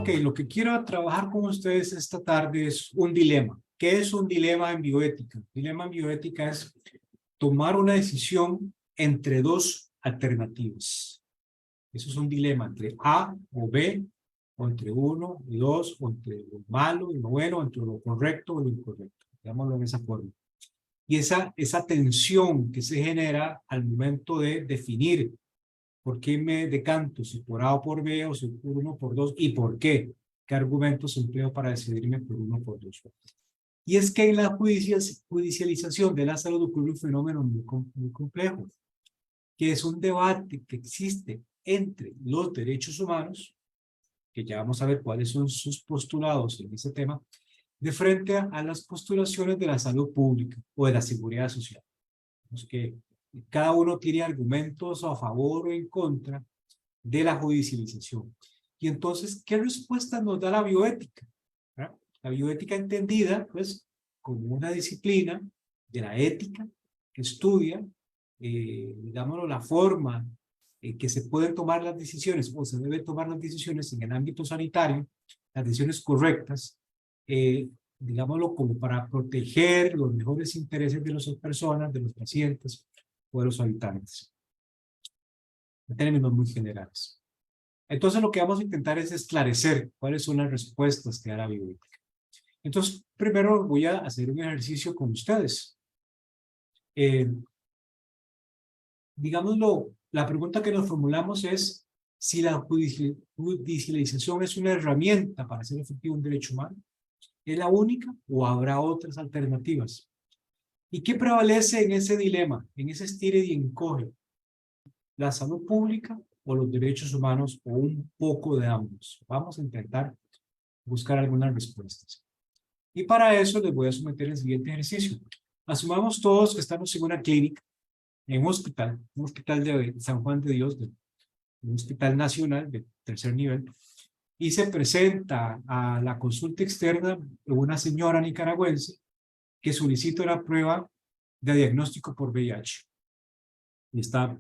Ok, lo que quiero trabajar con ustedes esta tarde es un dilema. ¿Qué es un dilema en bioética? Un dilema en bioética es tomar una decisión entre dos alternativas. Eso es un dilema entre A o B, o entre uno y dos, o entre lo malo y lo bueno, entre lo correcto o lo incorrecto. Digámoslo de esa forma. Y esa tensión que se genera al momento de definir por qué me decanto, si por A o por B, o si por uno o por dos, y por qué. ¿Qué argumentos empleo para decidirme por uno o por dos? Y es que en la judicialización de la salud ocurre un fenómeno muy complejo, que es un debate que existe entre los derechos humanos, que ya vamos a ver cuáles son sus postulados en ese tema, de frente a las postulaciones de la salud pública o de la seguridad social. Es que cada uno tiene argumentos a favor o en contra de la judicialización. Y entonces, ¿qué respuesta nos da la bioética? ¿verdad? La bioética entendida, pues, como una disciplina de la ética que estudia, digámoslo, la forma que se pueden tomar las decisiones o se deben tomar las decisiones en el ámbito sanitario, las decisiones correctas, digámoslo, como para proteger los mejores intereses de las personas, de los pacientes o de los habitantes, en términos muy generales. Entonces lo que vamos a intentar es esclarecer cuáles son las respuestas que da la bioética. Entonces, primero voy a hacer un ejercicio con ustedes. Digámoslo, la pregunta que nos formulamos es si la judicialización es una herramienta para hacer efectivo un derecho humano. ¿Es la única o habrá otras alternativas? ¿Y qué prevalece en ese dilema, en ese estire y encoge? ¿La salud pública o los derechos humanos o un poco de ambos? Vamos a intentar buscar algunas respuestas. Y para eso les voy a someter el siguiente ejercicio. Asumamos todos que estamos en una clínica, en un hospital de San Juan de Dios, un hospital nacional de tercer nivel, y se presenta a la consulta externa una señora nicaragüense que solicita una prueba de diagnóstico por VIH. Y está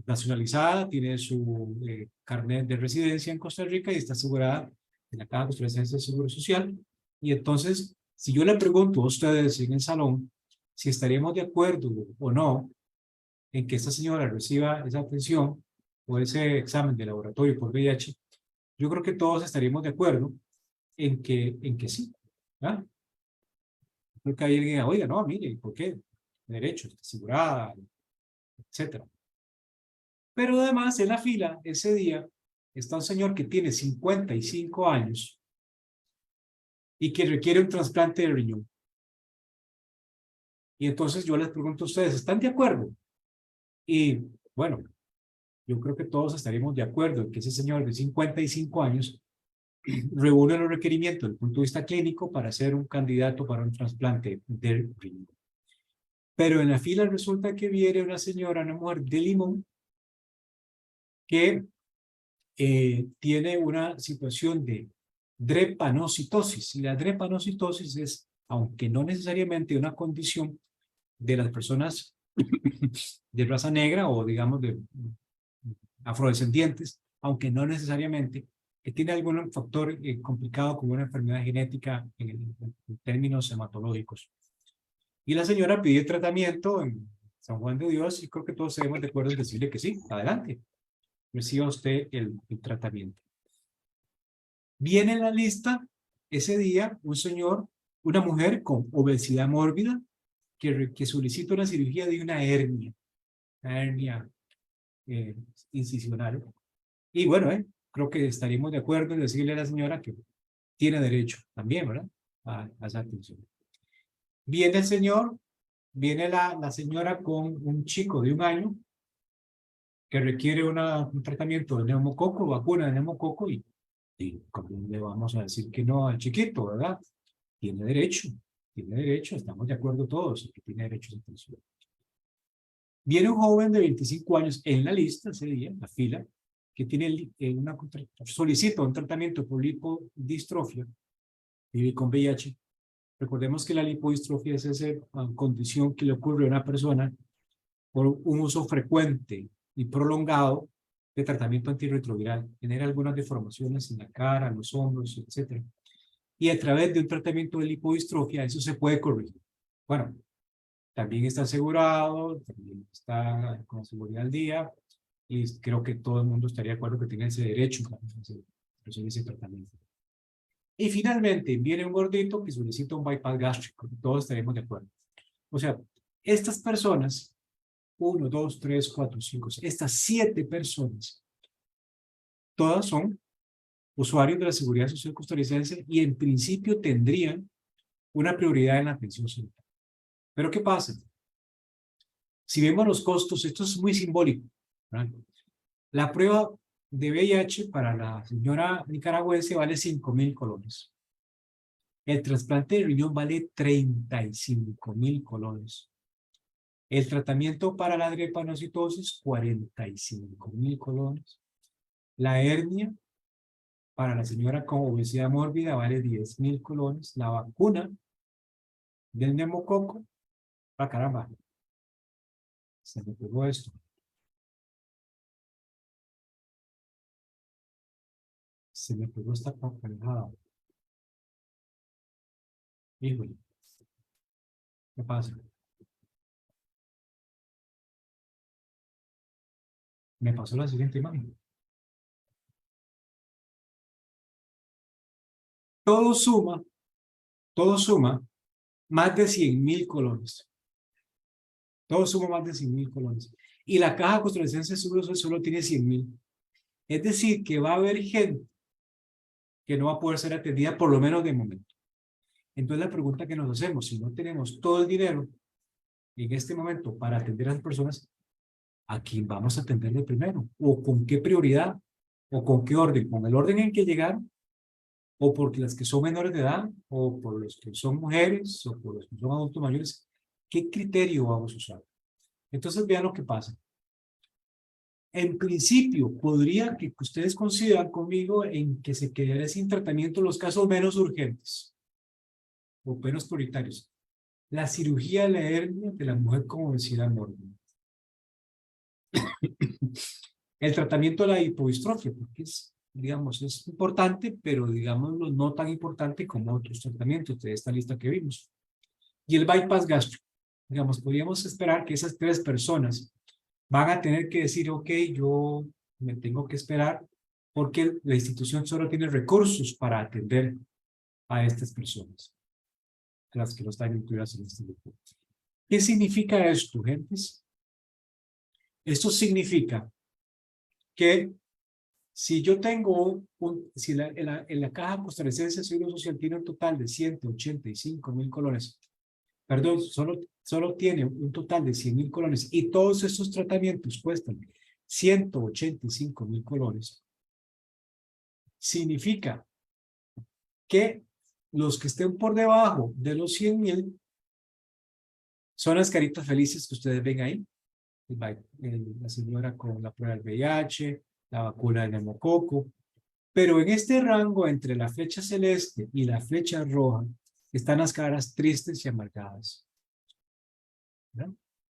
nacionalizada, tiene su carnet de residencia en Costa Rica y está asegurada en la Caja Costarricense de Seguro Social. Y entonces, si yo le pregunto a ustedes en el salón si estaríamos de acuerdo o no en que esta señora reciba esa atención o ese examen de laboratorio por VIH, yo creo que todos estaríamos de acuerdo en que sí. ¿verdad? Creo que hay alguien que diga, oiga, no, mire, ¿por qué? Derecho, está asegurada, etcétera. Pero además, en la fila, ese día, está un señor que tiene 55 años y que requiere un trasplante de riñón. Y entonces yo les pregunto a ustedes, ¿están de acuerdo? Y bueno, yo creo que todos estaríamos de acuerdo en que ese señor de 55 años reúne los requerimientos desde el punto de vista clínico para ser un candidato para un trasplante de riñón. Pero en la fila resulta que viene una señora, una mujer de Limón, que tiene una situación de drepanocitosis. Y la drepanocitosis es, aunque no necesariamente una condición de las personas de raza negra o digamos de afrodescendientes, aunque no necesariamente, que tiene algún factor complicado como una enfermedad genética en términos hematológicos. Y la señora pidió tratamiento en San Juan de Dios y creo que todos estamos de acuerdo en decirle que sí, adelante, reciba usted el tratamiento. Viene en la lista ese día un señor, una mujer con obesidad mórbida que solicita una cirugía de una hernia incisional. Y bueno, creo que estaríamos de acuerdo en decirle a la señora que tiene derecho también, ¿verdad? A esa atención. Viene el señor, viene la señora con un chico de 1 año que requiere un tratamiento de neumococo, vacuna de neumococo, y ¿cómo le vamos a decir que no al chiquito, verdad? Tiene derecho, estamos de acuerdo todos, que tiene derecho a esa atención. Viene un joven de 25 años en la lista ese día, en la fila, que tiene solicita un tratamiento por lipodistrofia, vive con VIH. Recordemos que la lipodistrofia es esa condición que le ocurre a una persona por un uso frecuente y prolongado de tratamiento antirretroviral. Genera algunas deformaciones en la cara, en los hombros, etc. Y a través de un tratamiento de lipodistrofia, eso se puede corregir. Bueno, también está asegurado, también está con seguridad al día, y creo que todo el mundo estaría de acuerdo que tiene ese derecho a hacer ese tratamiento. Y finalmente, viene un gordito que solicita un bypass gástrico, todos estaremos de acuerdo. O sea, estas personas, 1, 2, 3, 4, 5, estas 7 personas, todas son usuarios de la Seguridad Social Costarricense y en principio tendrían una prioridad en la atención sanitaria. Pero ¿qué pasa? Si vemos los costos, esto es muy simbólico, ¿verdad? La prueba de VIH para la señora nicaragüense vale 5.000 colones. El trasplante de riñón vale 35.000 colones. El tratamiento para la drepanocitosis, 45.000 colones. La hernia para la señora con obesidad mórbida vale 10.000 colones. La vacuna del neumococo, caramba, se me pegó esto. Se me pegó esta papelada. Híjole, ¿qué pasa? Me pasó la siguiente imagen. Todo suma más de 100.000 colones. Todo suma más de 100.000 colones. Y la Caja Costarricense de Seguro Social solo tiene 100.000. Es decir, que va a haber gente que no va a poder ser atendida por lo menos de momento. Entonces la pregunta que nos hacemos, si no tenemos todo el dinero en este momento para atender a las personas, ¿a quién vamos a atenderle primero? ¿O con qué prioridad? ¿O con qué orden? ¿Con el orden en que llegaron? ¿O por las que son menores de edad? ¿O por los que son mujeres? ¿O por los que son adultos mayores? ¿Qué criterio vamos a usar? Entonces vean lo que pasa. En principio, podría que ustedes consideran conmigo en que se quedaría sin tratamiento los casos menos urgentes o menos prioritarios. La cirugía de la hernia de la mujer con obesidad mórbida. El tratamiento de la hipodistrofia, porque es, digamos, es importante, pero digámoslo, no tan importante como otros tratamientos de esta lista que vimos. Y el bypass gástrico. Digamos, podríamos esperar que esas 3 personas van a tener que decir, ok, yo me tengo que esperar porque la institución solo tiene recursos para atender a estas personas, a las que no están incluidas en este grupo. ¿Qué significa esto, gentes? Esto significa que si yo tengo, si en la Caja Costarricense de Seguro Social tiene un total de 185.000 colones, perdón, solo tiene un total de 100.000 colones y todos estos tratamientos cuestan 185.000 colones, significa que los que estén por debajo de los 100.000 son las caritas felices que ustedes ven ahí. La señora con la prueba del VIH, la vacuna del neumococo. Pero en este rango entre la flecha celeste y la flecha roja están las caras tristes y amargadas, ¿verdad?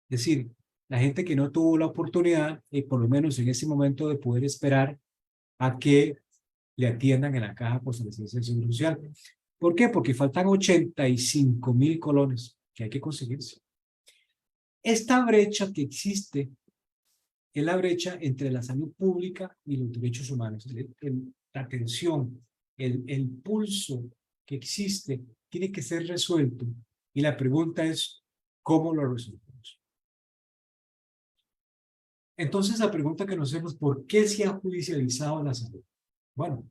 Es decir, la gente que no tuvo la oportunidad, por lo menos en ese momento, de poder esperar a que le atiendan en la Caja Costarricense de Seguro Social. ¿Por qué? Porque faltan 85.000 colones que hay que conseguirse. Esta brecha que existe es la brecha entre la salud pública y los derechos humanos. La tensión, el pulso que existe tiene que ser resuelto. Y la pregunta es, ¿cómo lo resolvemos? Entonces la pregunta que nos hacemos, ¿por qué se ha judicializado la salud? Bueno,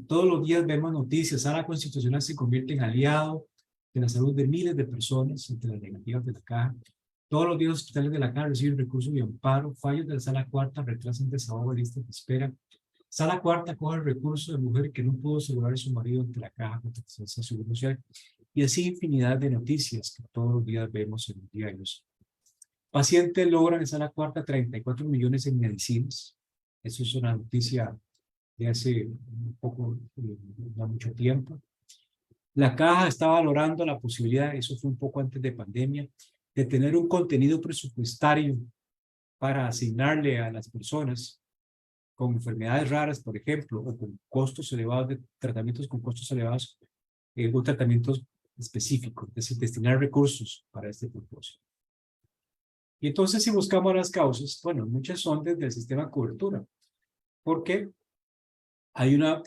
todos los días vemos noticias, Sala Constitucional se convierte en aliado de la salud de miles de personas entre las negativas de la Caja. Todos los días los hospitales de la Caja reciben recursos de amparo, fallos de la Sala Cuarta retrasan desahogo de listas de espera. Sala Cuarta coge el recurso de mujer que no pudo asegurar a su marido ante la Caja contra la Seguridad Social. Y así infinidad de noticias que todos los días vemos en los diarios. Pacientes logran en Sala Cuarta 34 millones en medicinas. Eso es una noticia de hace un poco, no mucho tiempo. La Caja está valorando la posibilidad, eso fue un poco antes de pandemia, de tener un contenido presupuestario para asignarle a las personas con enfermedades raras, por ejemplo, o con costos elevados de tratamientos con costos elevados, o tratamientos específicos, es decir, destinar recursos para este propósito. Y entonces, si buscamos las causas, bueno, muchas son desde el sistema de cobertura, porque hay una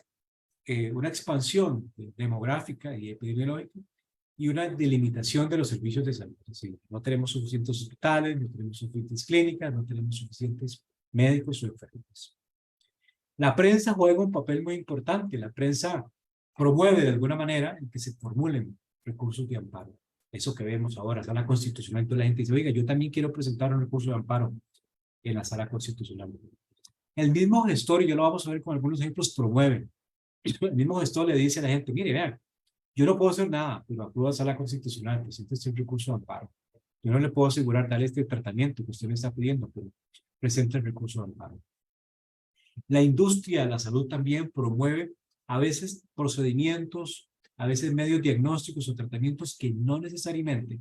expansión demográfica y epidemiológica y una delimitación de los servicios de salud. Es decir, no tenemos suficientes hospitales, no tenemos suficientes clínicas, no tenemos suficientes médicos o enfermeros. La prensa juega un papel muy importante. La prensa promueve de alguna manera el que se formulen recursos de amparo. Eso que vemos ahora, sala constitucional, entonces la gente dice, oiga, yo también quiero presentar un recurso de amparo en la sala constitucional. El mismo gestor, y ya lo vamos a ver con algunos ejemplos, promueve. El mismo gestor le dice a la gente, mire, vean, yo no puedo hacer nada, pero apruebo la sala constitucional, presente este recurso de amparo. Yo no le puedo asegurar darle este tratamiento que usted me está pidiendo, pero presente el recurso de amparo. La industria de la salud también promueve a veces procedimientos, a veces medios diagnósticos o tratamientos que no necesariamente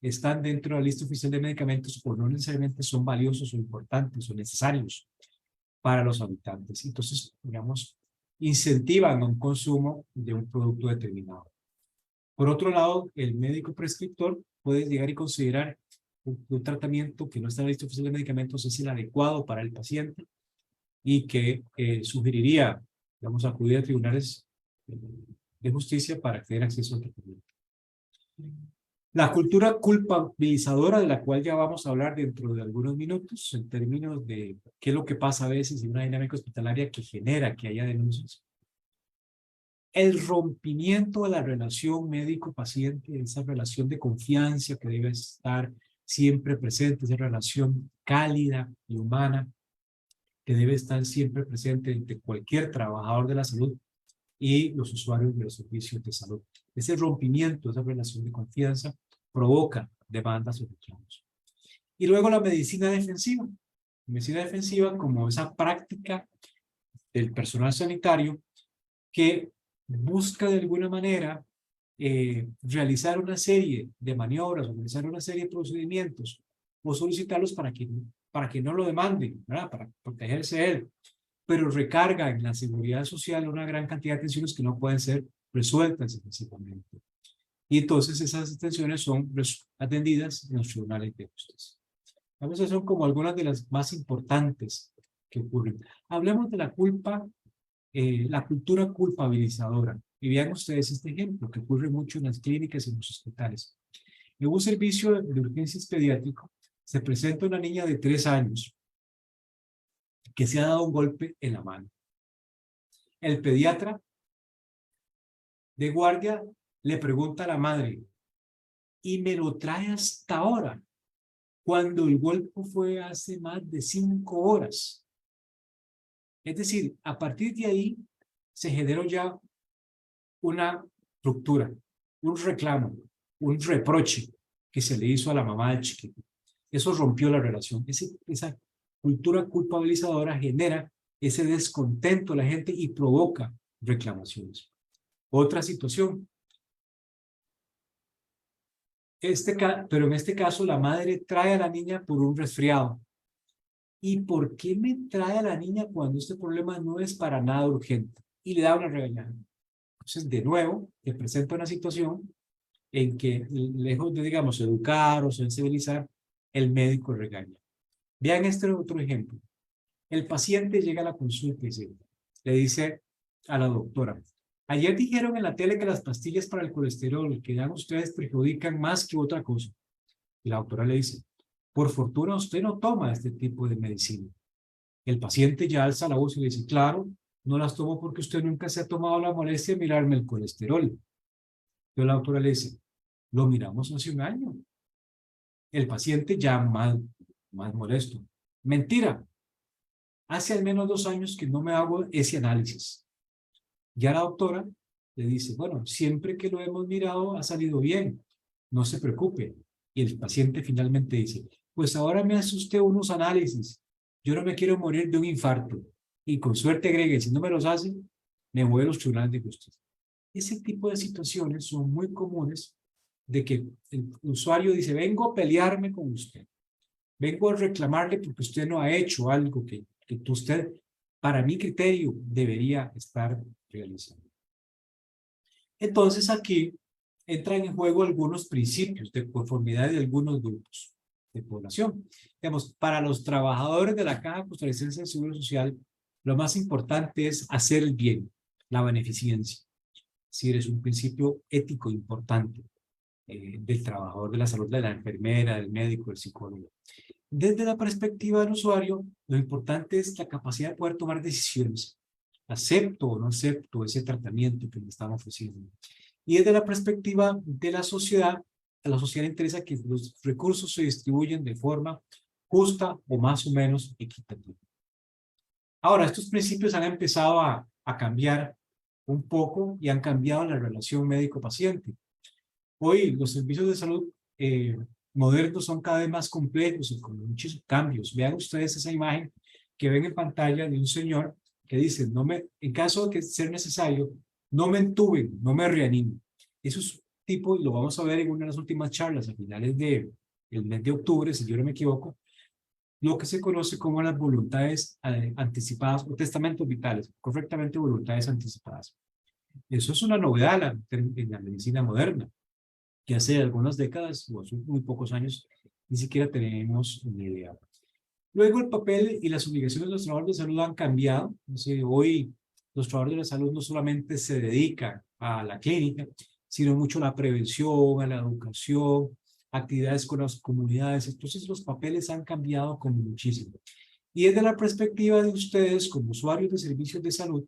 están dentro de la lista oficial de medicamentos o no necesariamente son valiosos o importantes o necesarios para los habitantes. Entonces, digamos, incentivan un consumo de un producto determinado. Por otro lado, el médico prescriptor puede llegar y considerar un tratamiento que no está en la lista oficial de medicamentos es el adecuado para el paciente y que sugeriría, digamos, acudir a tribunales de justicia para tener acceso al tratamiento. La cultura culpabilizadora, de la cual ya vamos a hablar dentro de algunos minutos, en términos de qué es lo que pasa a veces en una dinámica hospitalaria que genera que haya denuncias. El rompimiento de la relación médico-paciente, esa relación de confianza que debe estar siempre presente, esa relación cálida y humana que debe estar siempre presente entre cualquier trabajador de la salud y los usuarios de los servicios de salud. Ese rompimiento, esa relación de confianza, provoca demandas o reclamos. Y luego la medicina defensiva. La medicina defensiva como esa práctica del personal sanitario que busca de alguna manera realizar una serie de maniobras, realizar una serie de procedimientos o solicitarlos para que no lo demanden, ¿verdad? Para protegerse él, pero recarga en la seguridad social una gran cantidad de tensiones que no pueden ser resueltas específicamente. Y entonces esas tensiones son atendidas en los tribunales de justicia. Esas son como algunas de las más importantes que ocurren. Hablemos de la culpa, la cultura culpabilizadora. Y vean ustedes este ejemplo que ocurre mucho en las clínicas y en los hospitales. En un servicio de urgencias pediátrico se presenta una niña de 3 años que se ha dado un golpe en la mano. El pediatra de guardia le pregunta a la madre, ¿y me lo trae hasta ahora? Cuando el golpe fue hace más de 5 horas. Es decir, a partir de ahí se generó ya una ruptura, un reclamo, un reproche que se le hizo a la mamá del chiquito. Eso rompió la relación. Esa cultura culpabilizadora genera ese descontento de la gente y provoca reclamaciones. Otra situación. Pero en este caso la madre trae a la niña por un resfriado. ¿Y por qué me trae a la niña cuando este problema no es para nada urgente? Y le da una regañada. Entonces, de nuevo, te presenta una situación en que, lejos de, digamos, educar o sensibilizar, el médico regaña. Vean este otro ejemplo. El paciente llega a la consulta y le dice a la doctora, ayer dijeron en la tele que las pastillas para el colesterol que dan ustedes perjudican más que otra cosa. Y la doctora le dice, por fortuna usted no toma este tipo de medicina. El paciente ya alza la voz y le dice, claro, no las tomo porque usted nunca se ha tomado la molestia de mirarme el colesterol. Entonces la doctora le dice, lo miramos hace 1 año. El paciente ya más molesto. Mentira. Hace al menos 2 años que no me hago ese análisis. Ya la doctora le dice, bueno, siempre que lo hemos mirado ha salido bien. No se preocupe. Y el paciente finalmente dice, pues ahora me hace usted unos análisis. Yo no me quiero morir de un infarto. Y con suerte agregue, si no me los hace, me voy a los tribunales de justicia. Ese tipo de situaciones son muy comunes de que el usuario dice, vengo a pelearme con usted. Vengo a reclamarle porque usted no ha hecho algo que usted para mi criterio, debería estar realizando. Entonces aquí entran en juego algunos principios de conformidad de algunos grupos de población. Digamos, para los trabajadores de la Caja Costarricense de Seguro Social, lo más importante es hacer el bien, la beneficencia. Es decir, es un principio ético importante del trabajador de la salud, de la enfermera, del médico, del psicólogo. Desde la perspectiva del usuario, lo importante es la capacidad de poder tomar decisiones. ¿Acepto o no acepto ese tratamiento que me están ofreciendo? Y desde la perspectiva de la sociedad, a la sociedad le interesa que los recursos se distribuyen de forma justa o más o menos equitativa. Ahora, estos principios han empezado a cambiar un poco y han cambiado la relación médico-paciente. Hoy los servicios de salud modernos son cada vez más complejos y con muchos cambios. Vean ustedes esa imagen que ven en pantalla de un señor que dice, en caso de que sea necesario, no me entuben, no me reanimen. Eso es tipo, lo vamos a ver en una de las últimas charlas a finales del mes de octubre, si yo no me equivoco, lo que se conoce como las voluntades anticipadas o testamentos vitales, correctamente voluntades anticipadas. Eso es una novedad en la medicina moderna, que hace algunas décadas o hace muy pocos años ni siquiera tenemos una idea. Luego el papel y las obligaciones de los trabajadores de salud han cambiado. Hoy los trabajadores de la salud no solamente se dedican a la clínica, sino mucho a la prevención, a la educación, actividades con las comunidades. Entonces los papeles han cambiado como muchísimo. Y desde la perspectiva de ustedes como usuarios de servicios de salud,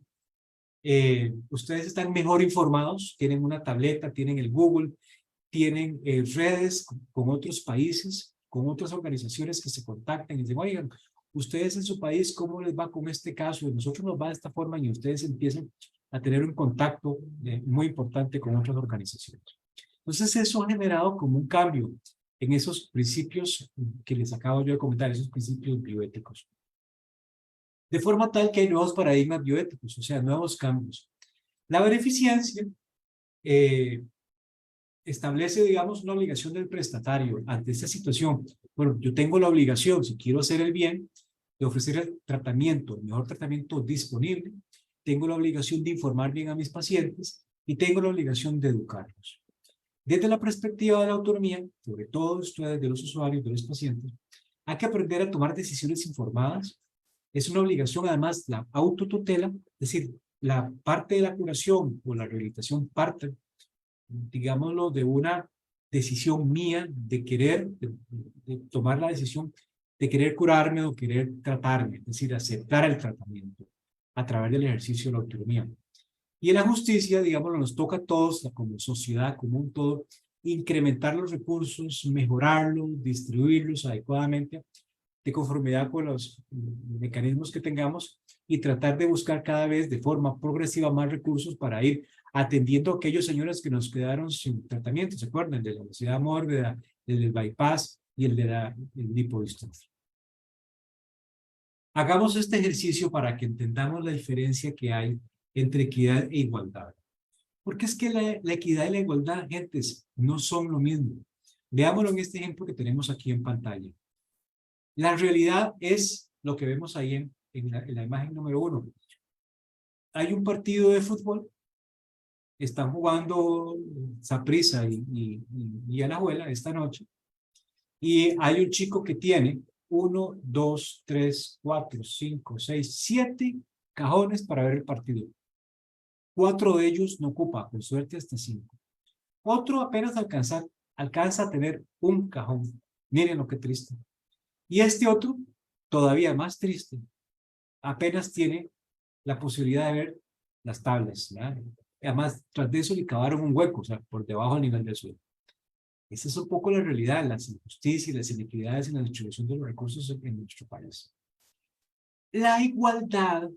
ustedes están mejor informados, tienen una tableta, tienen el Google, tienen redes con otros países, con otras organizaciones que se contactan y dicen, oigan, ustedes en su país, ¿cómo les va con este caso? Y nosotros nos va de esta forma y ustedes empiezan a tener un contacto muy importante con otras organizaciones. Entonces eso ha generado como un cambio en esos principios que les acabo yo de comentar, esos principios bioéticos. De forma tal que hay nuevos paradigmas bioéticos, o sea, nuevos cambios. La beneficencia establece, digamos, una obligación del prestatario ante esta situación. Bueno, yo tengo la obligación, si quiero hacer el bien, de ofrecer el tratamiento, el mejor tratamiento disponible. Tengo la obligación de informar bien a mis pacientes y tengo la obligación de educarlos. Desde la perspectiva de la autonomía, sobre todo ustedes, de los usuarios, de los pacientes, hay que aprender a tomar decisiones informadas. Es una obligación, además, la autotutela, es decir, la parte de la curación o la rehabilitación parte, digámoslo, de una decisión mía de querer, de tomar la decisión de querer curarme o querer tratarme, es decir, aceptar el tratamiento a través del ejercicio de la autonomía. Y en la justicia, digámoslo, nos toca a todos, como sociedad, como un todo, incrementar los recursos, mejorarlos, distribuirlos adecuadamente, de conformidad con los mecanismos que tengamos y tratar de buscar cada vez de forma progresiva más recursos para ir atendiendo a aquellos señores que nos quedaron sin tratamiento. ¿Se acuerdan? El de la obesidad mórbida, el del bypass y el de la lipodistrofia. Hagamos este ejercicio para que entendamos la diferencia que hay entre equidad e igualdad. Porque es que la equidad y la igualdad, gentes, no son lo mismo. Veámoslo en este ejemplo que tenemos aquí en pantalla. La realidad es lo que vemos ahí en la imagen número 1. Hay un partido de fútbol, están jugando Saprissa y Alajuela esta noche, y hay un chico que tiene 1, 2, 3, 4, 5, 6, 7 cajones para ver el partido. 4 de ellos no ocupa, con suerte hasta 5. Otro apenas alcanza a tener un cajón. Miren lo que triste. Y este otro, todavía más triste, apenas tiene la posibilidad de ver las tablas, ¿verdad? Además, tras de eso le cavaron un hueco, o sea, por debajo del nivel del suelo. Esa es un poco la realidad, las injusticias y las inequidades en la distribución de los recursos en nuestro país. La igualdad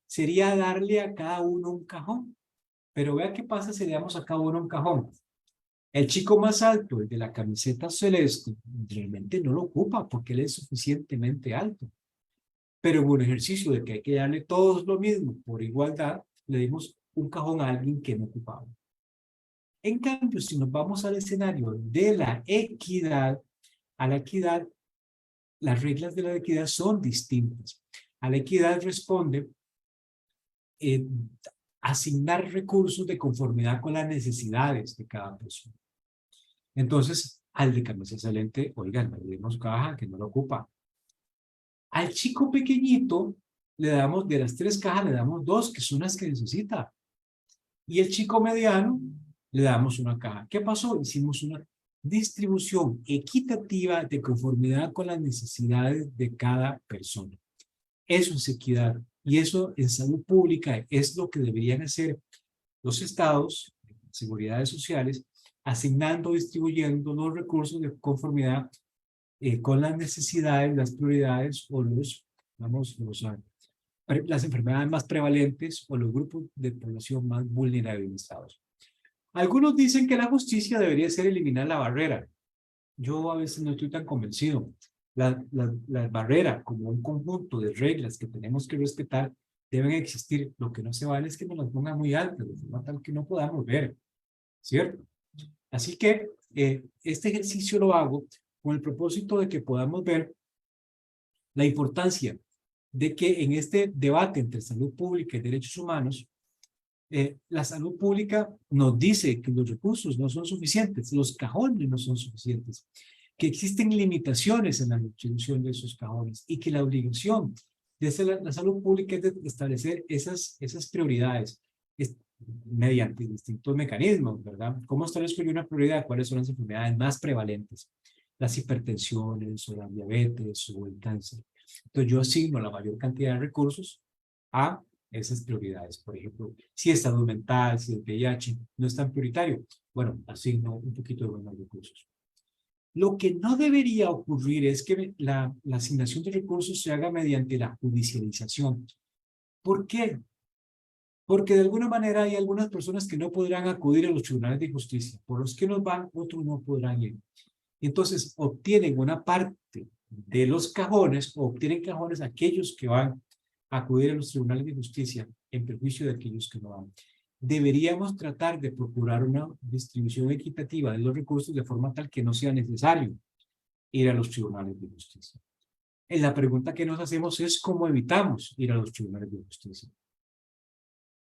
sería darle a cada uno un cajón, pero vea qué pasa si le damos a cada uno un cajón. El chico más alto, el de la camiseta celeste, realmente no lo ocupa porque él es suficientemente alto. Pero en un ejercicio de que hay que darle todos lo mismo por igualdad, le dimos un cajón a alguien que no ocupaba. En cambio, si nos vamos al escenario de la equidad, a la equidad, las reglas de la equidad son distintas. A la equidad responde asignar recursos de conformidad con las necesidades de cada persona. Entonces, al de camisa excelente, oigan, le dimos caja que no lo ocupa. Al chico pequeñito, le damos, de las 3 cajas, le damos 2, que son las que necesita. Y el chico mediano, le damos una caja. ¿Qué pasó? Hicimos una distribución equitativa de conformidad con las necesidades de cada persona. Eso es equidad. Y eso en salud pública es lo que deberían hacer los estados, seguridades sociales, asignando, distribuyendo los recursos de conformidad con las necesidades, las prioridades o las enfermedades más prevalentes o los grupos de población más vulnerabilizados. Algunos dicen que la justicia debería ser eliminar la barrera. Yo a veces no estoy tan convencido. La barrera, como un conjunto de reglas que tenemos que respetar, deben existir. Lo que no se vale es que nos las pongan muy altas, de forma tal que no podamos ver, ¿cierto? Así que este ejercicio lo hago con el propósito de que podamos ver la importancia de que en este debate entre salud pública y derechos humanos, la salud pública nos dice que los recursos no son suficientes, los cajones no son suficientes, que existen limitaciones en la distribución de esos cajones y que la obligación de la salud pública es de establecer esas prioridades mediante distintos mecanismos, ¿verdad? ¿Cómo establezco yo una prioridad? ¿Cuáles son las enfermedades más prevalentes? Las hipertensiones o la diabetes o el cáncer. Entonces yo asigno la mayor cantidad de recursos a esas prioridades. Por ejemplo, si es salud mental, si el VIH no es tan prioritario, bueno, asigno un poquito de menos recursos. Lo que no debería ocurrir es que la asignación de recursos se haga mediante la judicialización. ¿Por qué? Porque de alguna manera hay algunas personas que no podrán acudir a los tribunales de justicia. Por los que nos van, otros no podrán ir. Entonces, obtienen una parte de los cajones, o obtienen cajones aquellos que van a acudir a los tribunales de justicia en perjuicio de aquellos que no van. Deberíamos tratar de procurar una distribución equitativa de los recursos de forma tal que no sea necesario ir a los tribunales de justicia. Y la pregunta que nos hacemos es cómo evitamos ir a los tribunales de justicia.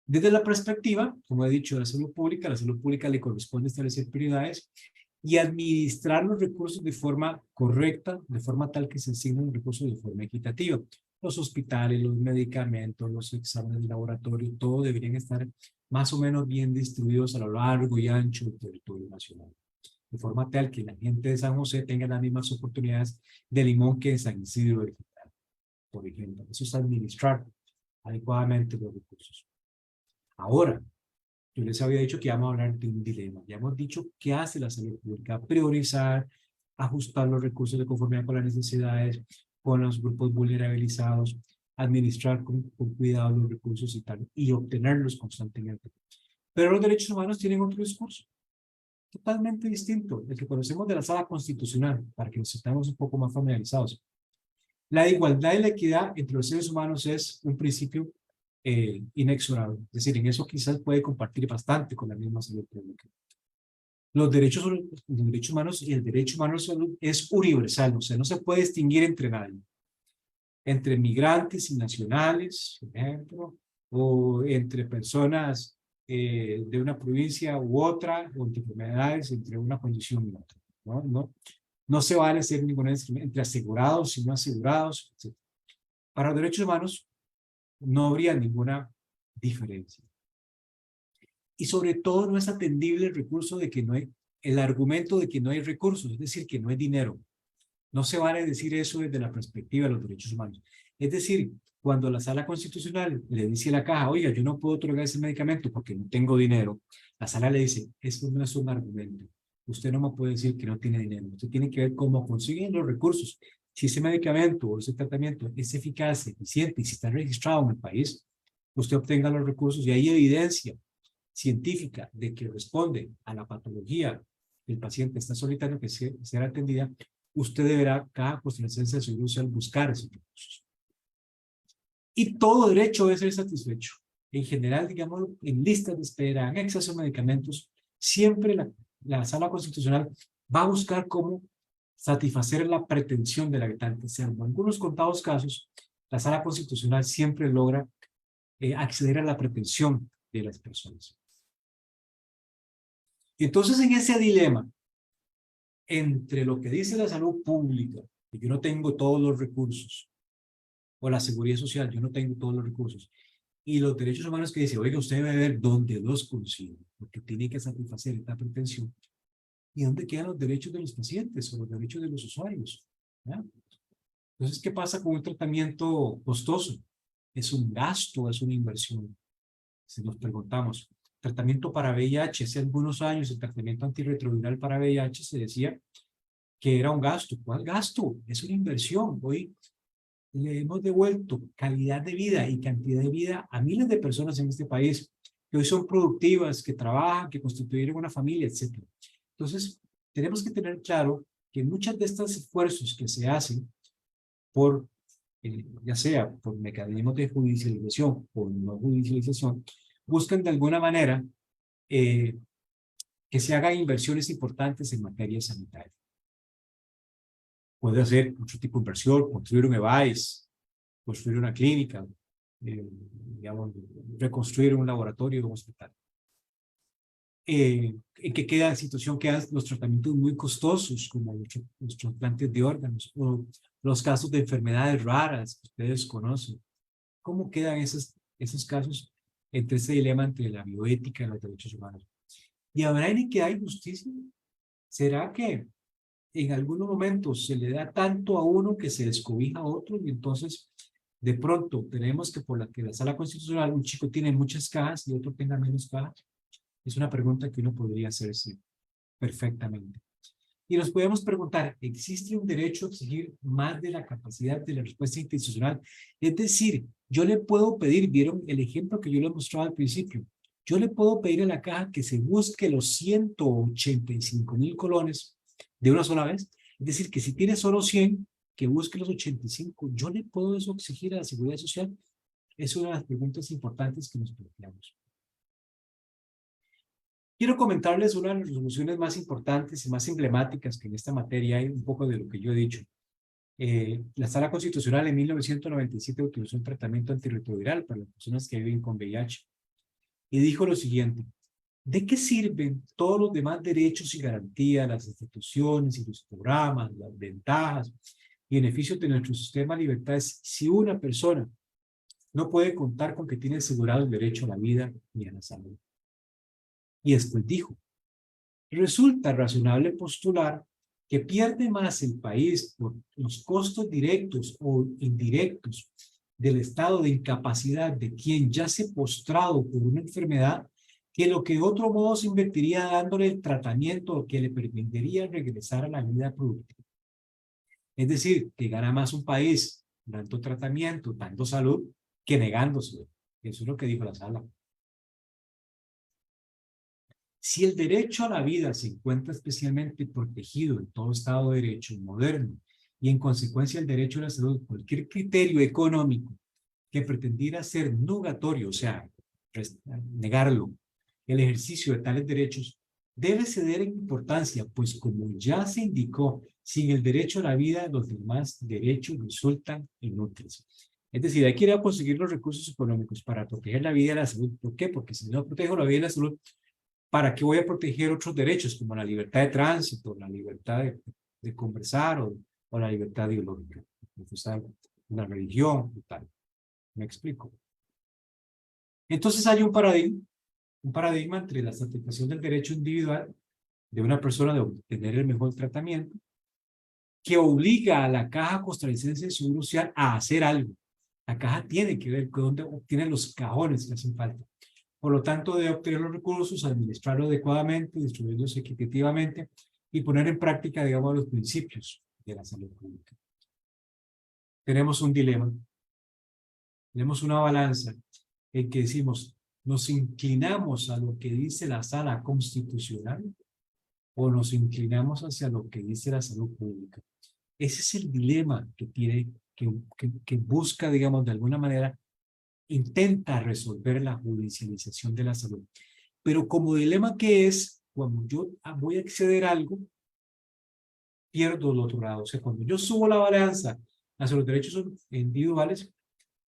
Desde la perspectiva, como he dicho, de la salud pública, a la salud pública le corresponde establecer prioridades y administrar los recursos de forma correcta, de forma tal que se asignen los recursos de forma equitativa. Los hospitales, los medicamentos, los exámenes de laboratorio, todo deberían estar más o menos bien distribuidos a lo largo y ancho del territorio nacional. De forma tal que la gente de San José tenga las mismas oportunidades de Limón que en San Isidro del Quintana, por ejemplo. Eso es administrar adecuadamente los recursos. Ahora, yo les había dicho que íbamos a hablar de un dilema. Ya hemos dicho qué hace la salud pública: priorizar, ajustar los recursos de conformidad con las necesidades, con los grupos vulnerabilizados, administrar con cuidado los recursos y tal, y obtenerlos constantemente. Pero los derechos humanos tienen otro discurso, totalmente distinto, el que conocemos de la sala constitucional, para que nos estemos un poco más familiarizados. La igualdad y la equidad entre los seres humanos es un principio inexorable. Es decir, en eso quizás puede compartir bastante con la misma salud pública. Los derechos humanos y el derecho humano a la salud es universal, o sea, no se puede distinguir entre nadie. Entre migrantes y nacionales, por ejemplo, o entre personas de una provincia u otra, o entre enfermedades, entre una condición y otra. No se vale hacer ninguna discriminación entre asegurados y no asegurados, etc. Para los derechos humanos no habría ninguna diferencia. Y sobre todo no es atendible el recurso de que no hay, el argumento de que no hay recursos, es decir, que no hay dinero. No se vale decir eso desde la perspectiva de los derechos humanos. Es decir, cuando la sala constitucional le dice a la caja, oiga, yo no puedo otorgar ese medicamento porque no tengo dinero, la sala le dice, eso no es un argumento. Usted no me puede decir que no tiene dinero. Usted tiene que ver cómo consiguen los recursos. Si ese medicamento o ese tratamiento es eficaz, eficiente y si está registrado en el país, usted obtenga los recursos y hay evidencia científica de que responde a la patología del paciente está solicitando que sea atendida, usted deberá, cada constancia de seguro social, buscar esos recursos. Y todo derecho debe ser satisfecho. En general, digamos, en listas de espera, en acceso a medicamentos, siempre la sala constitucional va a buscar cómo satisfacer la pretensión del habitante, salvo algunos contados casos la Sala Constitucional siempre logra acceder a la pretensión de las personas. Y entonces en ese dilema entre lo que dice la salud pública, que yo no tengo todos los recursos, o la seguridad social, yo no tengo todos los recursos, y los derechos humanos que dice, oiga, usted debe ver dónde los consigue, porque tiene que satisfacer esta pretensión, y dónde quedan los derechos de los pacientes o los derechos de los usuarios. ¿Ya? Entonces, ¿qué pasa con un tratamiento costoso? ¿Es un gasto o es una inversión? Si nos preguntamos, tratamiento para VIH, hace algunos años el tratamiento antirretroviral para VIH se decía que era un gasto. ¿Cuál gasto? Es una inversión. Hoy le hemos devuelto calidad de vida y cantidad de vida a miles de personas en este país que hoy son productivas, que trabajan, que constituyen una familia, etc. Entonces, tenemos que tener claro que muchos de estos esfuerzos que se hacen por, ya sea por mecanismos de judicialización o no judicialización, buscan de alguna manera que se hagan inversiones importantes en materia sanitaria. Puede hacer mucho tipo de inversión, construir un EVAIS, construir una clínica, digamos, reconstruir un laboratorio, un hospital. En que queda situación quedan los tratamientos muy costosos, como los trasplantes de órganos, o los casos de enfermedades raras que ustedes conocen. ¿Cómo quedan esos casos entre ese dilema entre la bioética y los derechos humanos? ¿Y habrá en que hay justicia? ¿Será que en algunos momentos se le da tanto a uno que se descobija a otro y entonces de pronto tenemos que por la que la Sala Constitucional un chico tiene muchas cajas y otro tenga menos cajas? Es una pregunta que uno podría hacerse perfectamente. Y nos podemos preguntar, ¿existe un derecho a exigir más de la capacidad de la respuesta institucional? Es decir, yo le puedo pedir, vieron el ejemplo que yo le mostraba al principio, yo le puedo pedir a la caja que se busque los 185,000 colones de una sola vez. Es decir, que si tiene solo 100, que busque los 85. ¿Yo le puedo eso exigir a la Seguridad Social? Es una de las preguntas importantes que nos planteamos. Quiero comentarles una de las resoluciones más importantes y más emblemáticas que en esta materia hay un poco de lo que yo he dicho. La Sala Constitucional en 1997 utilizó un tratamiento antirretroviral para las personas que viven con VIH y dijo lo siguiente: ¿de qué sirven todos los demás derechos y garantías, las instituciones y los programas, las ventajas y beneficios de nuestro sistema de libertades si una persona no puede contar con que tiene asegurado el derecho a la vida y a la salud? Y después dijo, resulta razonable postular que pierde más el país por los costos directos o indirectos del estado de incapacidad de quien yace postrado por una enfermedad que lo que de otro modo se invertiría dándole el tratamiento que le permitiría regresar a la vida productiva. Es decir, que gana más un país dando tratamiento, dando salud, que negándose. Eso es lo que dijo la sala. Si el derecho a la vida se encuentra especialmente protegido en todo Estado de Derecho moderno y en consecuencia el derecho a la salud, cualquier criterio económico que pretendiera ser nugatorio, o sea, negarlo, el ejercicio de tales derechos, debe ceder en importancia, pues como ya se indicó, sin el derecho a la vida, los demás derechos resultan inútiles. Es decir, hay que ir a conseguir los recursos económicos para proteger la vida y la salud. ¿Por qué? Porque si no protejo la vida y la salud, ¿para qué voy a proteger otros derechos como la libertad de tránsito, la libertad de conversar o la libertad ideológica? La religión y tal. ¿Me explico? Entonces hay un paradigma entre la satisfacción del derecho individual de una persona de obtener el mejor tratamiento que obliga a la Caja Costarricense de Seguro Social a hacer algo. La caja tiene que ver con dónde obtiene los cajones que hacen falta. Por lo tanto, debe obtener los recursos, administrarlos adecuadamente, distribuirlos equitativamente y poner en práctica, digamos, los principios de la salud pública. Tenemos un dilema. Tenemos una balanza en que decimos, ¿nos inclinamos a lo que dice la Sala Constitucional o nos inclinamos hacia lo que dice la salud pública? Ese es el dilema que tiene, que busca, digamos, de alguna manera, intenta resolver la judicialización de la salud. Pero como dilema que es, cuando yo voy a acceder a algo, pierdo el otro lado. O sea, cuando yo subo la balanza hacia los derechos individuales,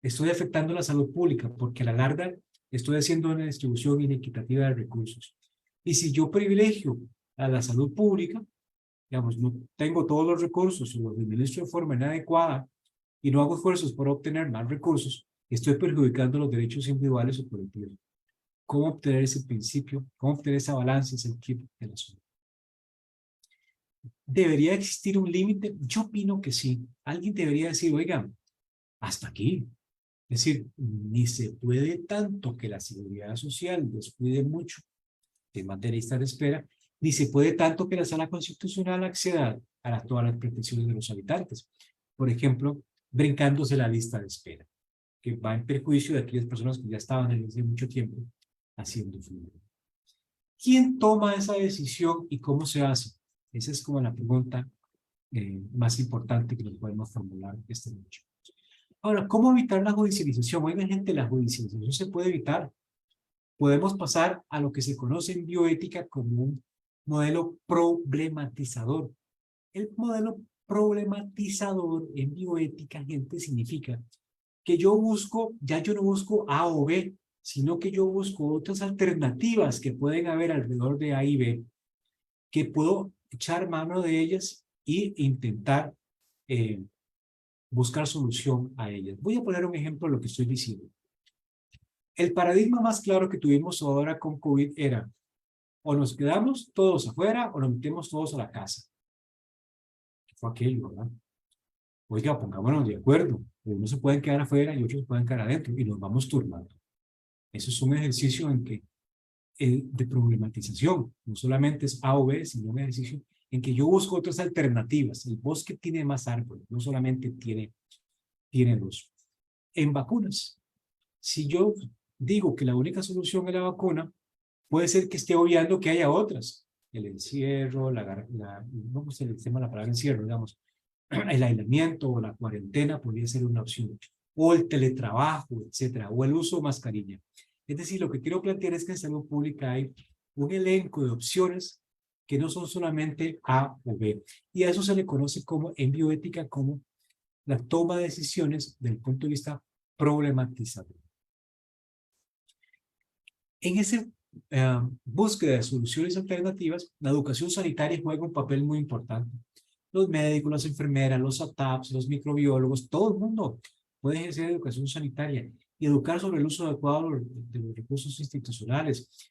estoy afectando la salud pública porque a la larga estoy haciendo una distribución inequitativa de recursos. Y si yo privilegio a la salud pública, digamos, no tengo todos los recursos o los administro de forma inadecuada y no hago esfuerzos por obtener más recursos, estoy perjudicando los derechos individuales o colectivos. ¿Cómo obtener ese principio? ¿Cómo obtener esa balance? Es el kit del asunto. ¿Debería existir un límite? Yo opino que sí. Alguien debería decir, oigan, hasta aquí. Es decir, ni se puede tanto que la seguridad social descuide mucho temas de lista de espera, ni se puede tanto que la sala constitucional acceda a todas las pretensiones de los habitantes. Por ejemplo, brincándose la lista de espera, que va en perjuicio de aquellas personas que ya estaban desde hace mucho tiempo haciendo fluir. ¿Quién toma esa decisión y cómo se hace? Esa es como la pregunta más importante que nos podemos formular esta noche. Ahora, ¿cómo evitar la judicialización? Oigan, gente, la judicialización se puede evitar. Podemos pasar a lo que se conoce en bioética como un modelo problematizador. El modelo problematizador en bioética, gente, significa que yo busco, ya yo no busco A o B, sino que yo busco otras alternativas que pueden haber alrededor de A y B, que puedo echar mano de ellas e intentar buscar solución a ellas. Voy a poner un ejemplo de lo que estoy diciendo. El paradigma más claro que tuvimos ahora con COVID era o nos quedamos todos afuera o nos metemos todos a la casa. ¿Qué fue aquello, verdad? Oiga, pongámonos de acuerdo. Unos se pueden quedar afuera y otros pueden quedar adentro y nos vamos turnando. Eso es un ejercicio en que, de problematización. No solamente es A o B, sino un ejercicio en que yo busco otras alternativas. El bosque tiene más árboles, no solamente tiene luz. En vacunas, si yo digo que la única solución es la vacuna, puede ser que esté obviando que haya otras. El encierro, no se le llama la palabra encierro, digamos, el aislamiento o la cuarentena podría ser una opción. O el teletrabajo, etcétera, o el uso de mascarilla. Es decir, lo que quiero plantear es que en salud pública hay un elenco de opciones que no son solamente A o B. Y a eso se le conoce como, en bioética, como la toma de decisiones desde el punto de vista problematizador. En esa búsqueda de soluciones alternativas, la educación sanitaria juega un papel muy importante. Los médicos, las enfermeras, los ATAPs, los microbiólogos, todo el mundo puede ejercer educación sanitaria y educar sobre el uso adecuado de los recursos institucionales,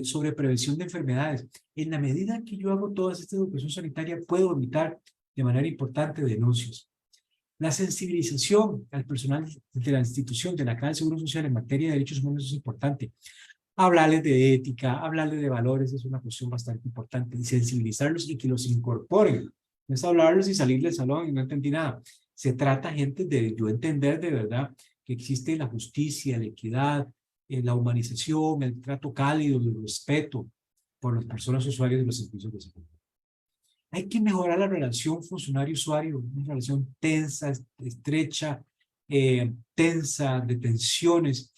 sobre prevención de enfermedades. En la medida que yo hago toda esta educación sanitaria, puedo evitar de manera importante denuncias. La sensibilización al personal de la institución de la Caja del Seguro Social en materia de derechos humanos es importante. Hablarles de ética, hablarles de valores es una cuestión bastante importante y sensibilizarlos y que los incorporen. No es hablarlos y salir del salón y no entendí nada. Se trata, gente, de yo entender de verdad que existe la justicia, la equidad, la humanización, el trato cálido, el respeto por las personas usuarias de los servicios de salud. Hay que mejorar la relación funcionario-usuario, una relación tensa, estrecha, tensa, de tensiones.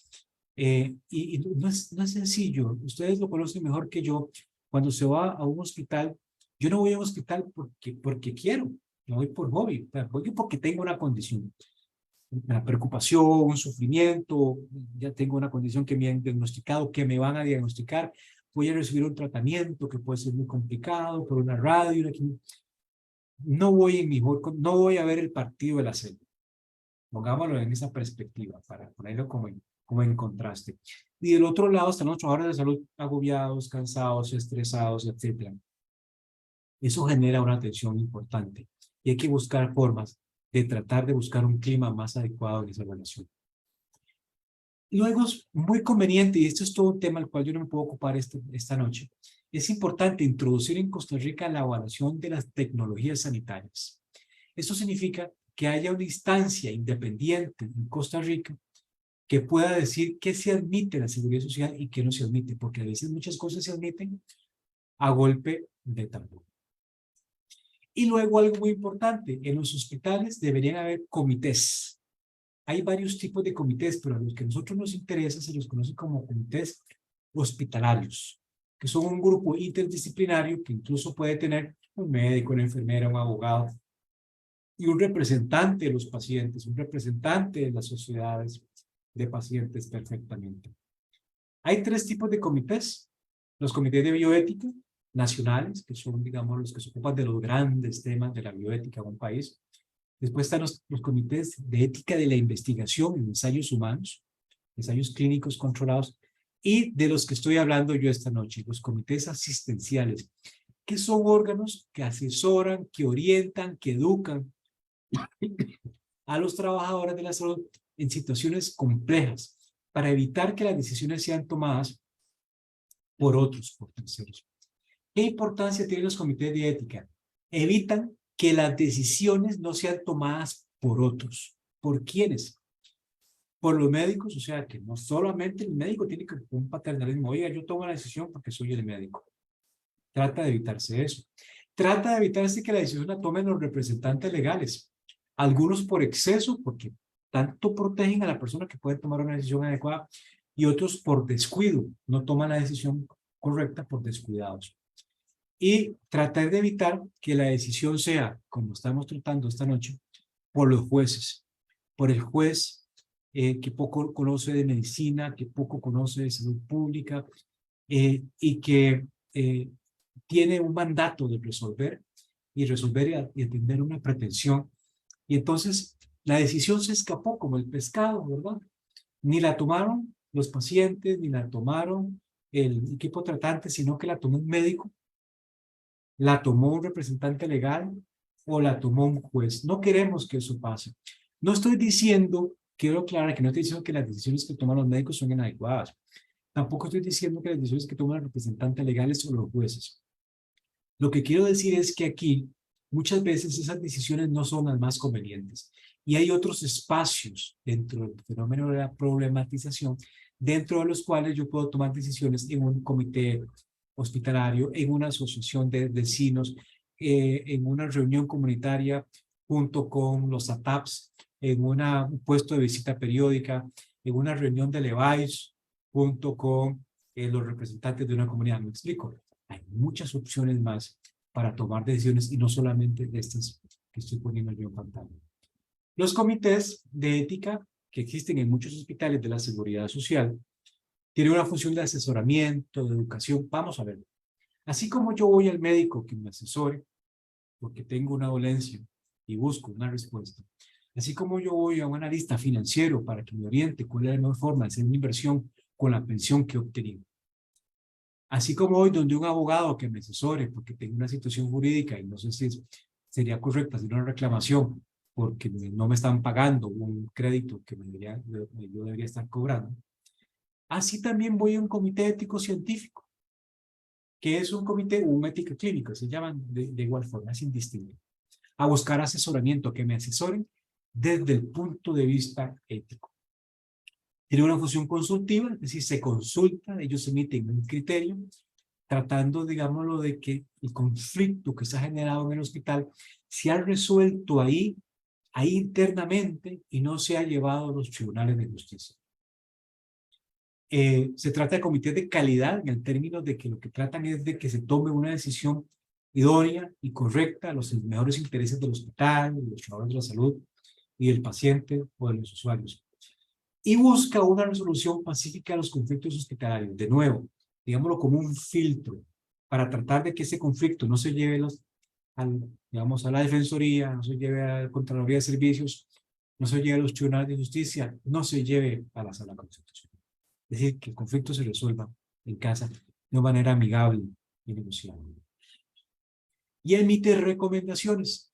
Y no es sencillo. Ustedes lo conocen mejor que yo. Cuando se va a un hospital, yo no voy a un hospital porque quiero, no voy por hobby, voy porque tengo una condición, una preocupación, un sufrimiento, ya tengo una condición que me han diagnosticado, que me van a diagnosticar, voy a recibir un tratamiento que puede ser muy complicado, por una radio, no voy a ver el partido de la serie. Pongámoslo en esa perspectiva, para ponerlo como en contraste. Y del otro lado están los trabajadores de salud agobiados, cansados, estresados, etc. Eso genera una tensión importante y hay que buscar formas de tratar de buscar un clima más adecuado en esa relación. Luego es muy conveniente, y esto es todo un tema al cual yo no me puedo ocupar esta noche, es importante introducir en Costa Rica la evaluación de las tecnologías sanitarias. Esto significa que haya una instancia independiente en Costa Rica que pueda decir qué se admite en la seguridad social y qué no se admite, porque a veces muchas cosas se admiten a golpe de tambor. Y luego algo muy importante, en los hospitales deberían haber comités. Hay varios tipos de comités, pero a los que a nosotros nos interesa se los conoce como comités hospitalarios, que son un grupo interdisciplinario que incluso puede tener un médico, una enfermera, un abogado, y un representante de los pacientes, un representante de las sociedades de pacientes perfectamente. Hay tres tipos de comités. Los comités de bioética nacionales, que son, digamos, los que se ocupan de los grandes temas de la bioética en un país. Después están los comités de ética de la investigación en ensayos humanos, ensayos clínicos controlados, y de los que estoy hablando yo esta noche, los comités asistenciales, que son órganos que asesoran, que orientan, que educan a los trabajadores de la salud en situaciones complejas para evitar que las decisiones sean tomadas por otros, por terceros. ¿Qué importancia tienen los comités de ética? Evitan que las decisiones no sean tomadas por otros. ¿Por quiénes? Por los médicos, o sea, que no solamente el médico tiene que un paternalismo. Oiga, yo tomo la decisión porque soy el médico. Trata de evitarse eso. Trata de evitarse que la decisión la tomen los representantes legales. Algunos por exceso, porque tanto protegen a la persona que puede tomar una decisión adecuada, y otros por descuido, no toman la decisión correcta por descuidados. Y tratar de evitar que la decisión sea, como estamos tratando esta noche, por los jueces, por el juez que poco conoce de medicina, que poco conoce de salud pública y que tiene un mandato de resolver y atender una pretensión. Y entonces la decisión se escapó como el pescado, ¿verdad? Ni la tomaron los pacientes, ni la tomaron el equipo tratante, sino que la tomó un médico, la tomó un representante legal o la tomó un juez. No queremos que eso pase. No estoy diciendo, quiero aclarar que no estoy diciendo que las decisiones que toman los médicos son inadecuadas. Tampoco estoy diciendo que las decisiones que toman los representantes legales o los jueces. Lo que quiero decir es que aquí muchas veces esas decisiones no son las más convenientes y hay otros espacios dentro del fenómeno de la problematización dentro de los cuales yo puedo tomar decisiones en un comité hospitalario, en una asociación de vecinos, en una reunión comunitaria junto con los ATAPs, en un puesto de visita periódica, en una reunión de LEVAIS junto con los representantes de una comunidad. ¿Me explico? Hay muchas opciones más para tomar decisiones y no solamente de estas que estoy poniendo yo en pantalla. Los comités de ética que existen en muchos hospitales de la seguridad social tienen una función de asesoramiento, de educación. Vamos a ver. Así como yo voy al médico que me asesore porque tengo una dolencia y busco una respuesta, así como yo voy a un analista financiero para que me oriente cuál es la mejor forma de hacer una inversión con la pensión que he obtenido. Así como hoy donde un abogado que me asesore porque tengo una situación jurídica y no sé si sería correcto hacer una reclamación porque no me están pagando un crédito que yo debería estar cobrando. Así también voy a un comité ético científico, que es un comité, un ético clínico, se llaman de igual forma, es indistinto, a buscar asesoramiento, que me asesoren desde el punto de vista ético. Tiene una función consultiva, es decir, se consulta, ellos emiten un criterio, tratando, digámoslo, de que el conflicto que se ha generado en el hospital se ha resuelto ahí internamente y no se ha llevado a los tribunales de justicia. Se trata de comités de calidad en el término de que lo que tratan es de que se tome una decisión idónea y correcta a los mejores intereses del hospital, de los trabajadores de la salud y del paciente o de los usuarios. Y busca una resolución pacífica de los conflictos hospitalarios. De nuevo, digámoslo como un filtro para tratar de que ese conflicto no se lleve digamos, a la Defensoría, no se lleve a la Contraloría de Servicios, no se lleve a los tribunales de justicia, no se lleve a la Sala Constitucional. Es decir, que el conflicto se resuelva en casa de manera amigable y negociable. Y emite recomendaciones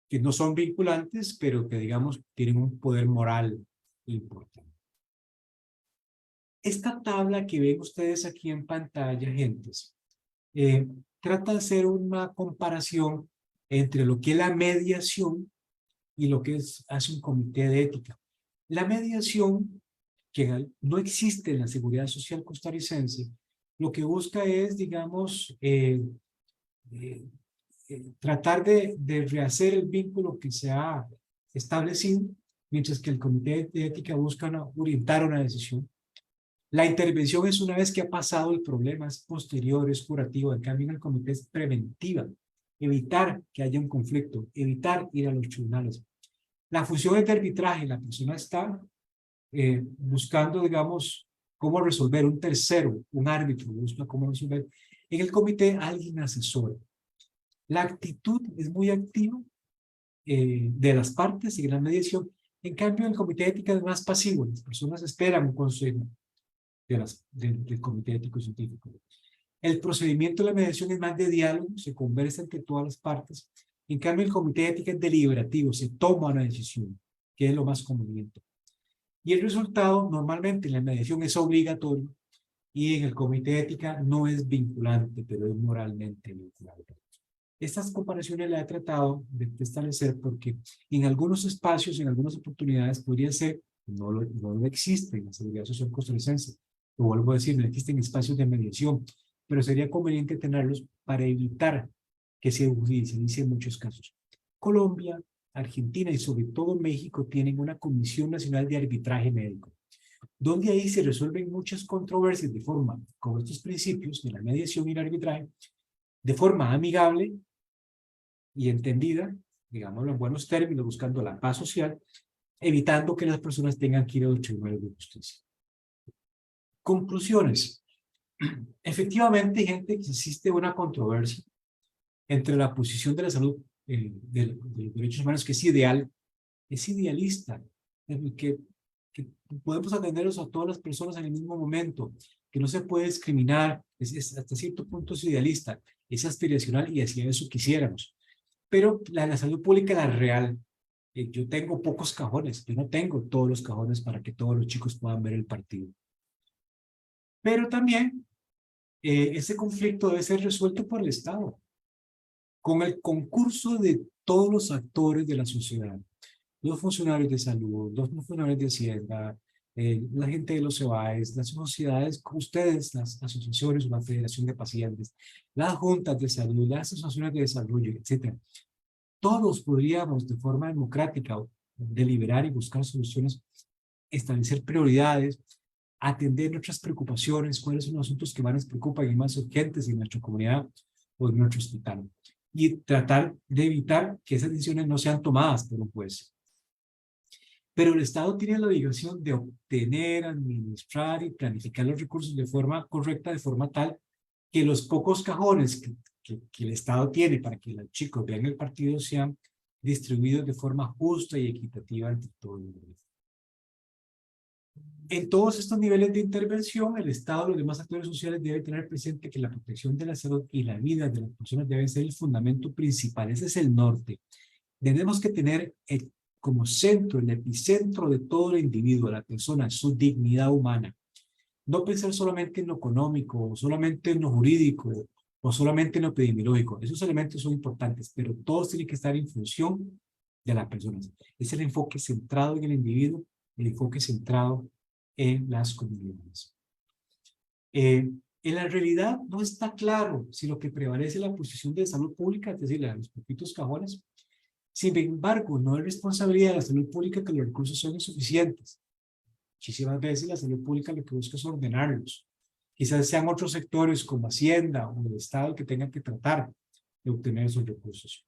que no son vinculantes, pero que, digamos, tienen un poder moral importante. Esta tabla que ven ustedes aquí en pantalla, gentes, trata de hacer una comparación entre lo que es la mediación y lo que hace un comité de ética. La mediación, que no existe en la seguridad social costarricense, lo que busca es, digamos, tratar de rehacer el vínculo que se ha establecido, mientras que el comité de ética busca orientar una decisión. La intervención es una vez que ha pasado el problema, es posterior, es curativo. En cambio, en el comité es preventiva. evitar que haya un conflicto, evitar ir a los tribunales. La función es de arbitraje, la persona está buscando, digamos, cómo resolver, un tercero, un árbitro, busca cómo resolver. En el comité alguien asesora. La actitud es muy activa de las partes y en la mediación. En cambio, el comité de ética es más pasivo. Las personas esperan un consejo del comité ético científico. El procedimiento de la mediación es más de diálogo, se conversa entre todas las partes. En cambio, el comité de ética es deliberativo, se toma una decisión, que es lo más conveniente. Y el resultado, normalmente en la mediación es obligatorio y en el comité de ética no es vinculante, pero es moralmente vinculante. Estas comparaciones las he tratado de establecer porque en algunos espacios, en algunas oportunidades, podría ser, no existe en la seguridad social costarricense. Lo vuelvo a decir, no existen espacios de mediación, pero sería conveniente tenerlos para evitar que se judicialice en muchos casos. Colombia, Argentina y sobre todo México tienen una Comisión Nacional de Arbitraje Médico, donde ahí se resuelven muchas controversias de forma, con estos principios de la mediación y el arbitraje, de forma amigable y entendida, digámoslo en buenos términos, buscando la paz social, evitando que las personas tengan que ir a los tribunales de justicia. Conclusiones. Efectivamente, gente, existe una controversia entre la posición de la salud de los derechos humanos, que es idealista, que podemos atenderlos a todas las personas en el mismo momento, que no se puede discriminar, hasta cierto punto es idealista, es aspiracional y hacia eso quisiéramos. Pero la salud pública, la real, yo tengo pocos cajones, yo no tengo todos los cajones para que todos los chicos puedan ver el partido. Pero también ese conflicto debe ser resuelto por el Estado, con el concurso de todos los actores de la sociedad, los funcionarios de salud, los funcionarios de Hacienda, la gente de los CEBAES, las sociedades, ustedes, las asociaciones, la Federación de Pacientes, las juntas de salud, las asociaciones de desarrollo, etc. Todos podríamos de forma democrática deliberar y buscar soluciones, establecer prioridades, atender nuestras preocupaciones, cuáles son los asuntos que más nos preocupan y más urgentes en nuestra comunidad o en nuestro hospital. Y tratar de evitar que esas decisiones no sean tomadas por un juez. Pero el Estado tiene la obligación de obtener, administrar y planificar los recursos de forma correcta, de forma tal que los pocos cajones que el Estado tiene para que los chicos vean el partido sean distribuidos de forma justa y equitativa entre todo el mundo. En todos estos niveles de intervención, el Estado y los demás actores sociales deben tener presente que la protección de la salud y la vida de las personas deben ser el fundamento principal. Ese es el norte. Tenemos que tener como centro, el epicentro de todo el individuo, la persona, su dignidad humana. No pensar solamente en lo económico, o solamente en lo jurídico, o solamente en lo epidemiológico. Esos elementos son importantes, pero todos tienen que estar en función de la persona. Es el enfoque centrado en el individuo, el enfoque centrado en las comunidades. En la realidad no está claro si lo que prevalece es la posición de salud pública, es decir, los poquitos cajones. Sin embargo, no es responsabilidad de la salud pública que los recursos son insuficientes. Muchísimas veces la salud pública lo que busca es ordenarlos. Quizás sean otros sectores como Hacienda o el Estado que tengan que tratar de obtener esos recursos.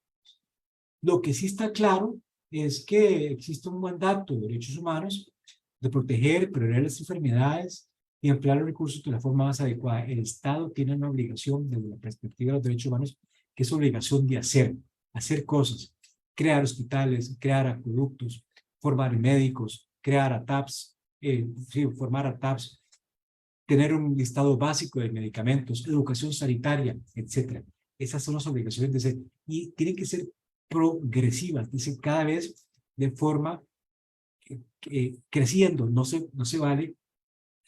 Lo que sí está claro es que existe un mandato de derechos humanos de proteger, prevenir las enfermedades y emplear los recursos de la forma más adecuada. El Estado tiene una obligación desde la perspectiva de los derechos humanos, que es obligación de hacer cosas, crear hospitales, crear acueductos, formar médicos, crear ATAPs, formar ATAPs, tener un listado básico de medicamentos, educación sanitaria, etc. Esas son las obligaciones de ser, y tienen que ser progresivas, dice, cada vez de forma creciendo. No se vale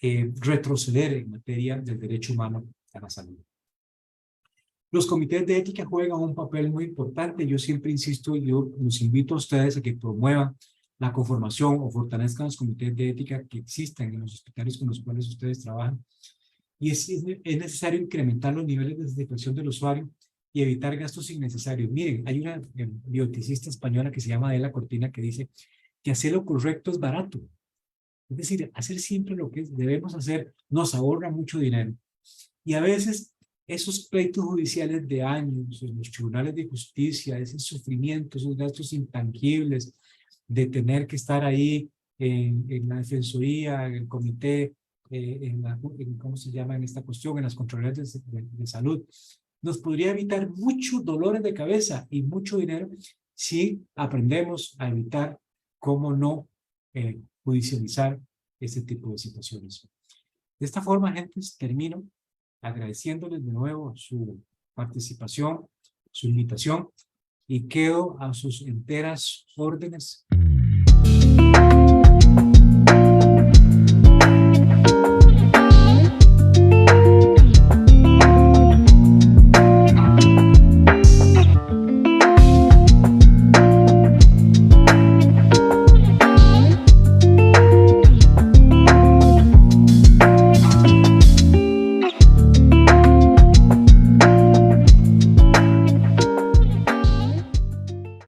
retroceder en materia del derecho humano a la salud. Los comités de ética juegan un papel muy importante. Yo siempre insisto, yo los invito a ustedes a que promuevan la conformación o fortalezcan los comités de ética que existen en los hospitales con los cuales ustedes trabajan. Y es necesario incrementar los niveles de satisfacción del usuario y evitar gastos innecesarios. Miren, hay una bioticista española que se llama Adela Cortina que dice que hacer lo correcto es barato. Es decir, hacer siempre lo que debemos hacer nos ahorra mucho dinero. Y a veces esos pleitos judiciales de años en los tribunales de justicia, ese sufrimiento, esos gastos intangibles de tener que estar ahí en la defensoría, en el comité, ¿cómo se llama en esta cuestión? En las Contralorías de Salud, nos podría evitar muchos dolores de cabeza y mucho dinero si aprendemos a evitar cómo no judicializar este tipo de situaciones. De esta forma, gente, termino agradeciéndoles de nuevo su participación, su invitación, y quedo a sus enteras órdenes